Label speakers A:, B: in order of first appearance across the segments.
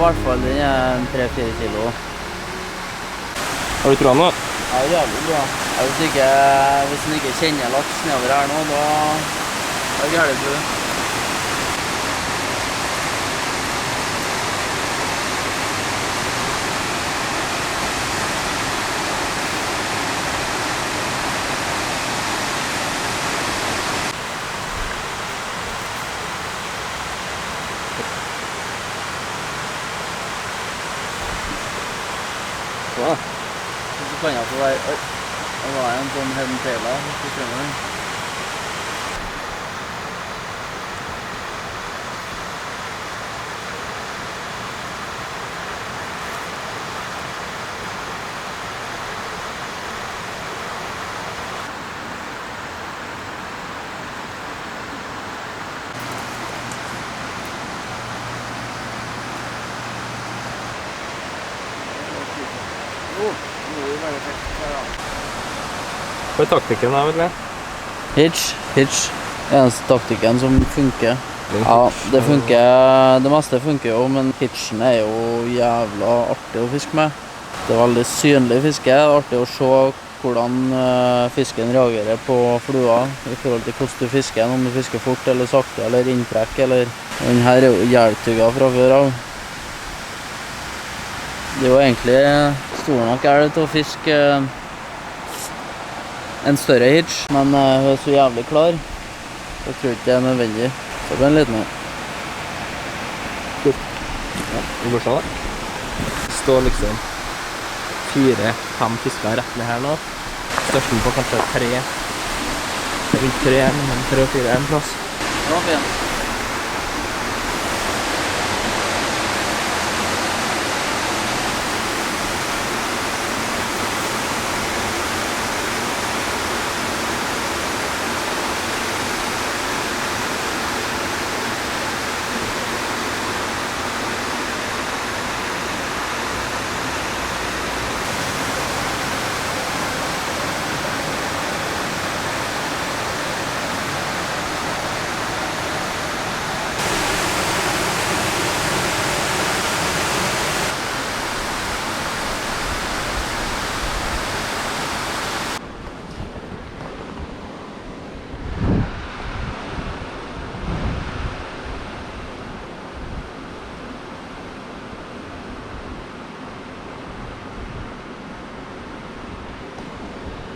A: I hvert fall den er 3-4 kilo.
B: Har du troen nå?
A: Ja, jævlig bra. Hvis den ikke kjenner laks nedover her nå, da er det gærlig bra.
B: Ja.
A: Så kan jeg få være... Oi, det var en sånn head and tail her, hvis du skjønner det.
B: Hva er taktikken da, vet du?
A: Hitch. Eneste taktikken som funker. Ja, det funker. Det meste funker jo, men hitchen er jo jævla artig å fiske med. Det er veldig synlig fiske. Det er artig å se hvordan fisken reagerer på flua i forhold til hvordan du fisker. Om du fisker fort eller sakte eller inntrekk, eller... Den her er jo hjeltygga fra før av. Det er jo egentlig stor nok til å fiske en større hitch, men hun er så jævlig klar. Jeg tror ikke det er nødvendig. Så det blir en liten her.
B: Ja, vi går sånn da. Står liksom 4-5 fisker rett ned her nå. Størsten på kanskje 3. Rundt 3, men 3 og 4 er en plass.
A: Det var fint.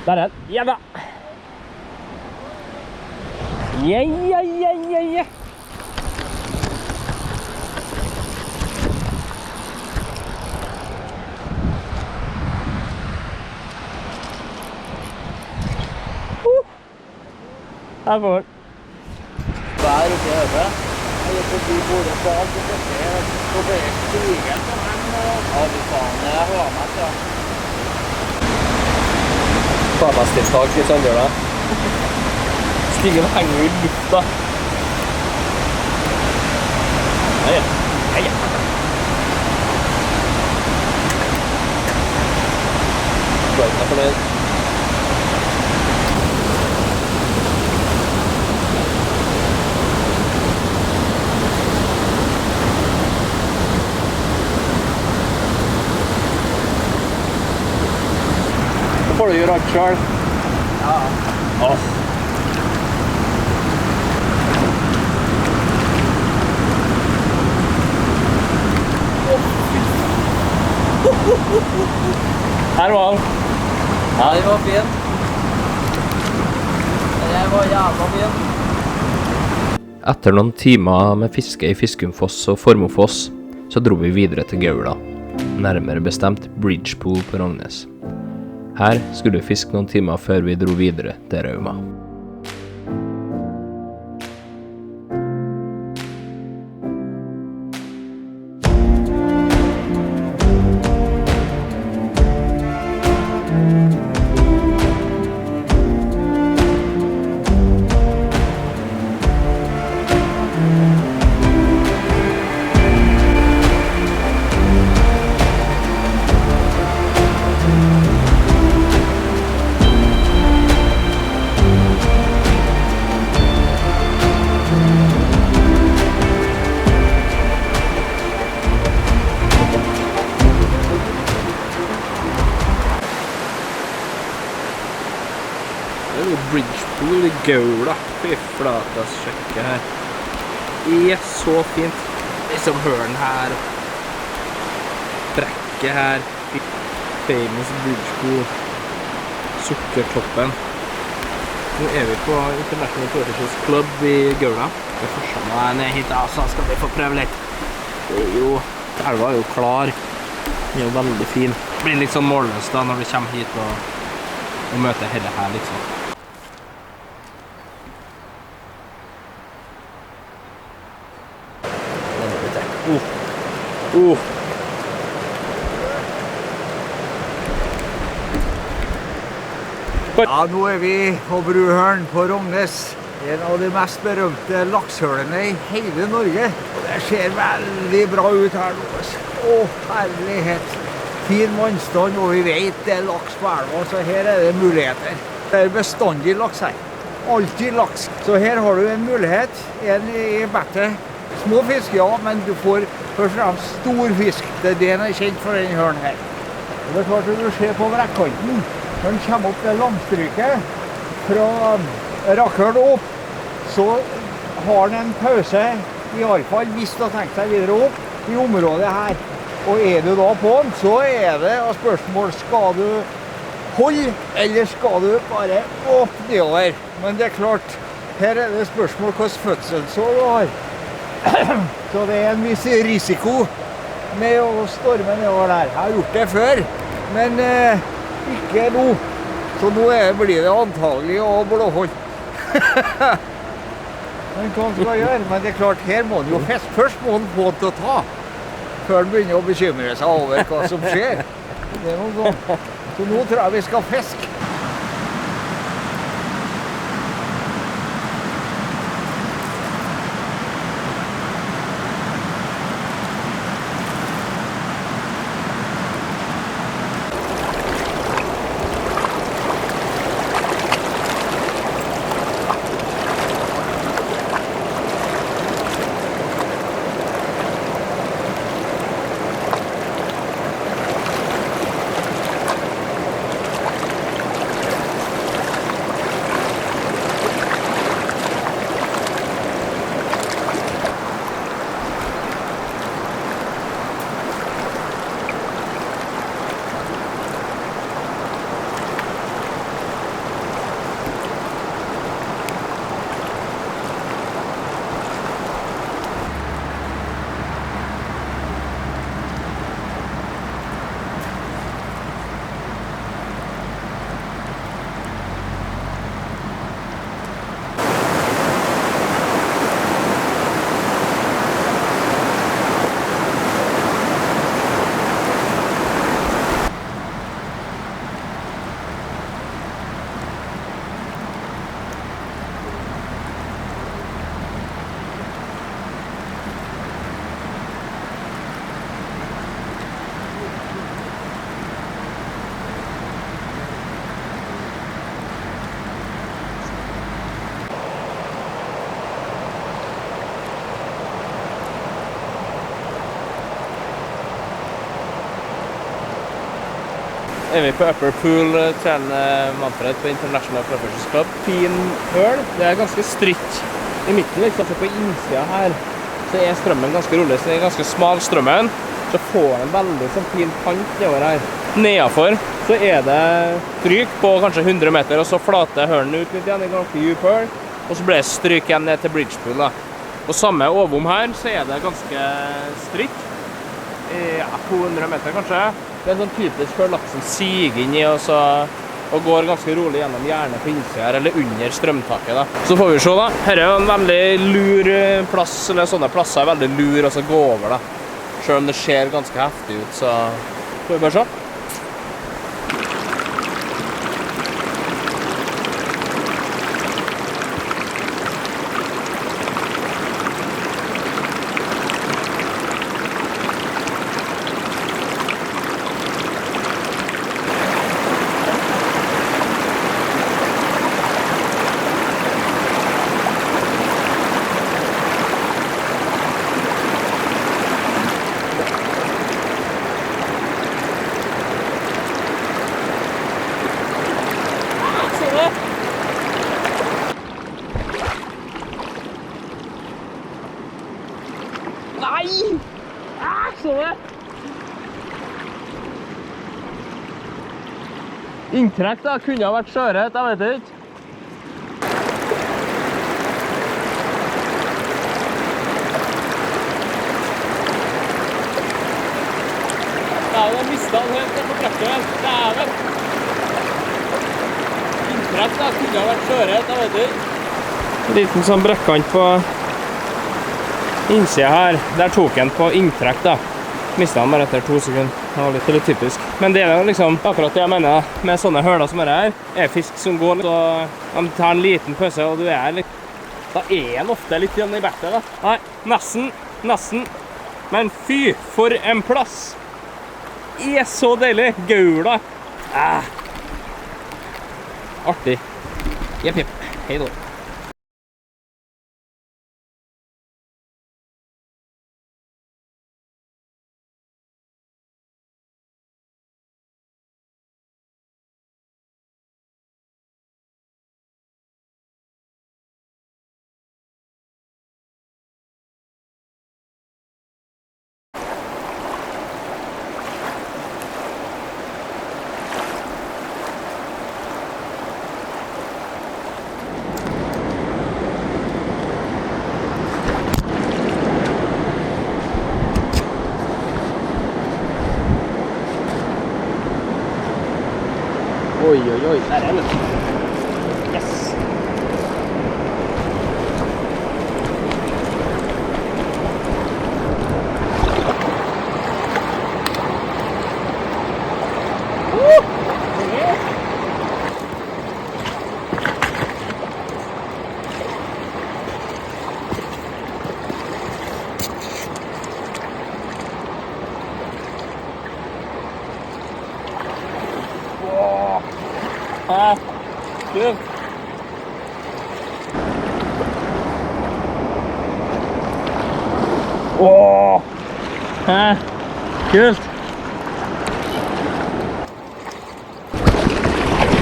B: Der er den. Ja da! Ja. Her får den.
A: Vær oppi høyre. Jeg er forbi bordet på alt det første. Så ble jeg stigen på den. Ja, du faen, jeg har meg til.
B: Kvartestiltak i Søndjøla. Stigen henger i lufta. Heia. Bra, jeg fornøyd. Får du gjøre alt selv?
A: Ja.
B: Åh. Her var han.
A: Ja, det var fint. Det var jævla fint.
B: Etter noen timer med fiske i Fiskumfoss og Formofoss, så dro vi videre til Gaula, nærmere bestemt Bridgepool på Rognes. Her skulle vi fiske noen timer før vi dro videre til Rauma. gaula. Fy flatas, sjekke her. Det er så fint. Liksom høren her. Brekket her. Famous Bridge Pool. Sukkertoppen. Nå er vi på International Professionals Club i Gaula. Det er første meg ned hit, så skal vi få prøve litt. Det er jo, elva er jo klar. Den er jo veldig fin. Det blir litt sånn målløst da når vi kommer hit og møter hele her liksom.
C: Ja, nå er vi på Bruhølen på Rognes. En av de mest berømte lakshølene i hele Norge. Det ser veldig bra ut her nå. Å, herlighet. Fin vannstand, og vi vet det er laks på elva, så her er det muligheter. Det er bestandig laks her. Alltid laks. Så her har du en mulighet. En i bettet. Små fisk, ja, men du får først og fremst stor fisk. Det er det den er kjent for den hølen her. Og det er klart at du ser på brekkanten. Når den kommer opp det landstryket fra Rakhøl opp, så har den en pause, i alle fall hvis du har tenkt seg videre opp, i området her. Og er du da på den, så er det spørsmål, skal du holde, eller skal du bare opp nedover? Men det er klart, her er det spørsmål hvordan fødselsår du har. Så det er en viss risiko med å storme nedover der. Jeg har gjort det før, men ikke nå. Så nå blir det antagelig å blåholde. Men hva skal jeg gjøre? Men det er klart, her må den jo fiske. Først må den få til å ta, før den begynner å bekymre seg over hva som skjer. Det er noe sånn. Så nå tror jeg vi skal fiske.
B: Er vi på Upper Pool, trener Manfred på International Professionals Club. Fin høl. Det er ganske stritt i midten, liksom. Så på innsida her så er strømmen ganske rolig. Så det er ganske smal strømmen. Så får den veldig sånn fin kant nedover her. Nedenfor så er det stryk på kanskje 100 meter, og så flater hølen ut litt igjen i ganske djup høl. Og så blir det stryk igjen ned til Bridge Pool da. Og samme ovom her så er det ganske stritt. Ja, 200 meter kanskje. Det er sånn typisk før laksen siger inn i og går ganske rolig gjennom hjernet på innsida her, eller under strømtaket da. Så får vi se da. Her er jo en veldig lur plass, eller sånne plasser er veldig lur å gå over da. Selv om det ser ganske heftig ut, så får vi bare se. Nei! Så det! Inntrekk da, kunne ha vært sjøret, jeg vet ikke. Ja, jeg mistet den helt på trekken. Dæven! Inntrekk da, kunne ha vært sjøret, jeg vet ikke. Liten sånn brekkant på innsida her. Der tok han på inntrekk da. Mistet han bare etter 2 sekunder. Det var litt typisk. Men det er liksom akkurat det jeg mener med sånne høler som her. Er fisk som går litt, og de tar en liten pause, og du er litt... Da er han ofte litt igjen i bettet da. Nei, nesten. Men fy, for en plass! Det er så deilig! Gaula! Artig. Jepp. Hei da. Oi, der er den. Yes! Kult. Kult.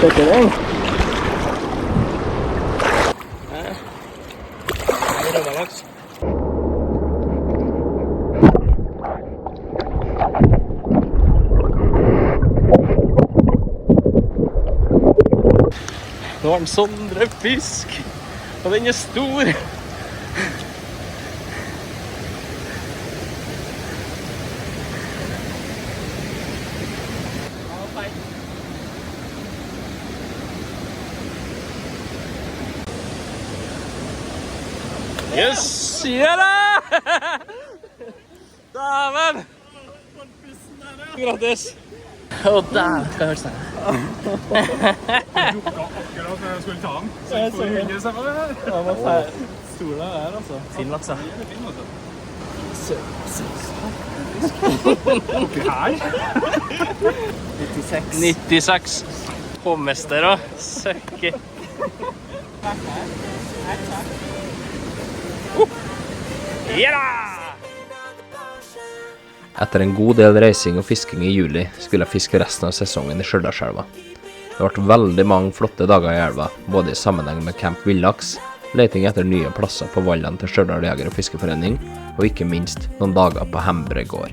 B: Dette er den. Rødalaks. Nå har den Sondre fisk, og den er stor. Yes, ja da! Dæven! Gratis. Å, dæven, skal jeg høre seg.
D: Akkurat når jeg skulle ta den. Så jeg får ikke se på det her.
B: Ja, hva feil. Stor det her, altså. Fin laks, ja.
D: Oppi her.
B: 96. Hovmester og søkker. Ja da! Etter en god del reising og fisking i juli, skulle jeg fiske resten av sesongen i Stjørdalselva. Det ble veldig mange flotte dager i elva, både i sammenheng med Camp Villaks, leting etter nye plasser på vallene til Stjørdal Jeger- og Fiskeforening, og ikke minst noen dager på Hembre gård.